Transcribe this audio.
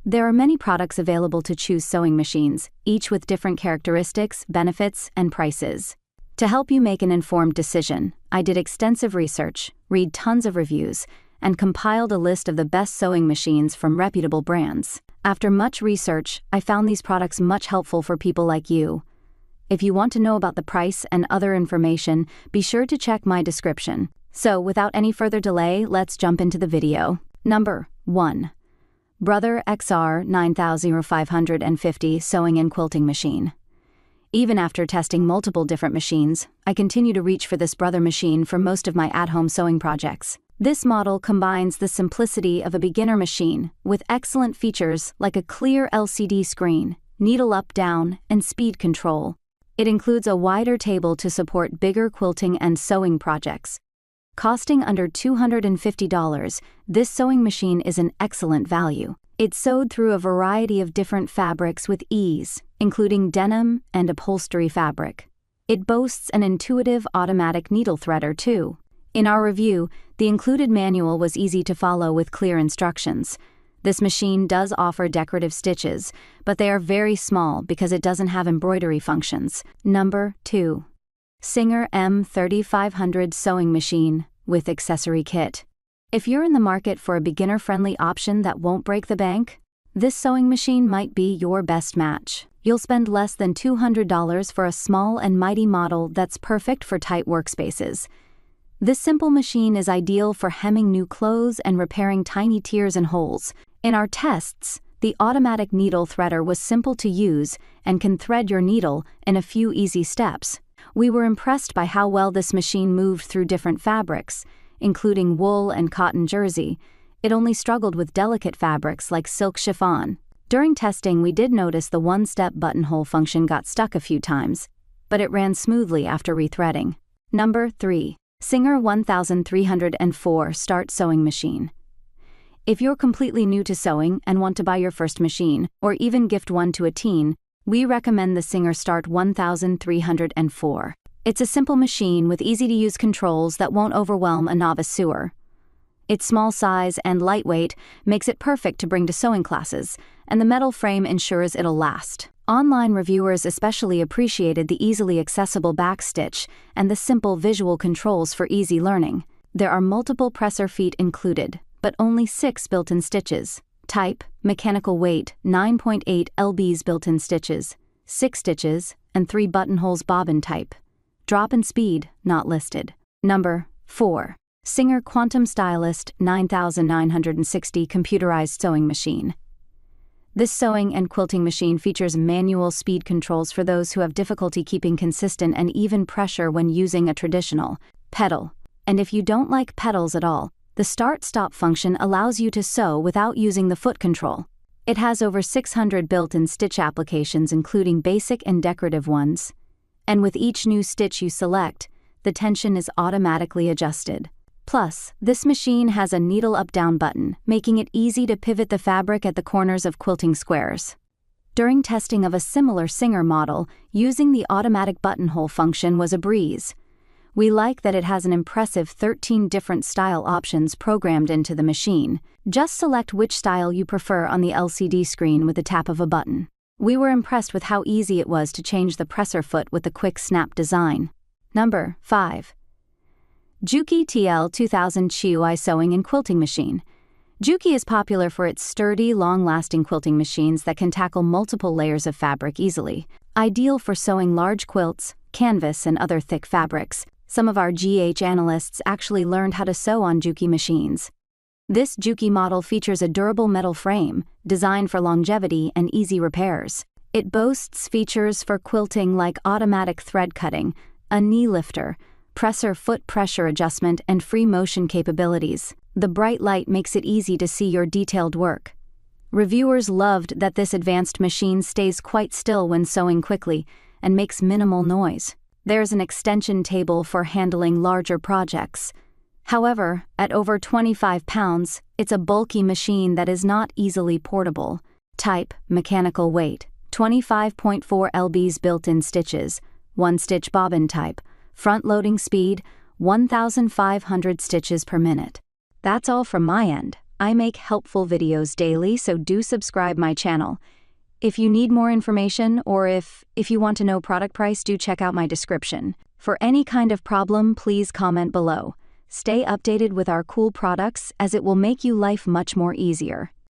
There are many products available to choose sewing machines, each with different characteristics, benefits, and prices. To help you make an informed decision, I did extensive research, read tons of reviews, and compiled a list of the best sewing machines from reputable brands. After much research, I found these products much helpful for people like you. If you want to know about the price and other information, be sure to check my description. So, without any further delay, let's jump into the video. Number 1. Brother XR 9550 Sewing and Quilting Machine. Even after testing multiple different machines, I continue to reach for this Brother machine for most of my at-home sewing projects. This model combines the simplicity of a beginner machine with excellent features like a clear LCD screen, needle up-down, and speed control. It includes a wider table to support bigger quilting and sewing projects. Costing under $250, this sewing machine is an excellent value. It sewed through a variety of different fabrics with ease, including denim and upholstery fabric. It boasts an intuitive automatic needle threader too. In our review, the included manual was easy to follow with clear instructions. This machine does offer decorative stitches, but they are very small because it doesn't have embroidery functions. Number 2. Singer M3500 Sewing Machine with Accessory Kit. If you're in the market for a beginner-friendly option that won't break the bank, this sewing machine might be your best match. You'll spend less than $200 for a small and mighty model that's perfect for tight workspaces. This simple machine is ideal for hemming new clothes and repairing tiny tears and holes. In our tests, the automatic needle threader was simple to use and can thread your needle in a few easy steps. We were impressed by how well this machine moved through different fabrics, including wool and cotton jersey. It only struggled with delicate fabrics like silk chiffon. During testing, we did notice the one-step buttonhole function got stuck a few times, but it ran smoothly after rethreading. Number 3. Singer 1304 Start Sewing Machine. If you're completely new to sewing and want to buy your first machine, or even gift one to a teen, we recommend the Singer Start 1304. It's a simple machine with easy-to-use controls that won't overwhelm a novice sewer. Its small size and lightweight makes it perfect to bring to sewing classes, and the metal frame ensures it'll last. Online reviewers especially appreciated the easily accessible backstitch and the simple visual controls for easy learning. There are multiple presser feet included, but only 6 built-in stitches. Type, mechanical weight, 9.8 lbs built-in stitches, 6 stitches, and 3 buttonholes bobbin type. Drop and speed, not listed. Number 4. Singer Quantum Stylist 9960 Computerized Sewing Machine. This sewing and quilting machine features manual speed controls for those who have difficulty keeping consistent and even pressure when using a traditional pedal. And if you don't like pedals at all, the start-stop function allows you to sew without using the foot control. It has over 600 built-in stitch applications, including basic and decorative ones. And with each new stitch you select, the tension is automatically adjusted. Plus, this machine has a needle up-down button, making it easy to pivot the fabric at the corners of quilting squares. During testing of a similar Singer model, using the automatic buttonhole function was a breeze. We like that it has an impressive 13 different style options programmed into the machine. Just select which style you prefer on the LCD screen with the tap of a button. We were impressed with how easy it was to change the presser foot with the quick snap design. Number 5. JUKI TL2000 JUKI Sewing and Quilting Machine. JUKI is popular for its sturdy, long-lasting quilting machines that can tackle multiple layers of fabric easily. Ideal for sewing large quilts, canvas, and other thick fabrics. Some of our GH analysts actually learned how to sew on JUKI machines. This JUKI model features a durable metal frame, designed for longevity and easy repairs. It boasts features for quilting like automatic thread cutting, a knee lifter, presser foot pressure adjustment, and free motion capabilities. The bright light makes it easy to see your detailed work. Reviewers loved that this advanced machine stays quite still when sewing quickly and makes minimal noise. There's an extension table for handling larger projects. However, at over 25 pounds, it's a bulky machine that is not easily portable. Type, mechanical weight, 25.4 lbs built-in stitches, 1-stitch bobbin type, front-loading speed, 1,500 stitches per minute. That's all from my end. I make helpful videos daily, so do subscribe my channel. If you need more information or if you want to know product price, do check out my description. For any kind of problem, please comment below. Stay updated with our cool products as it will make you life much more easier.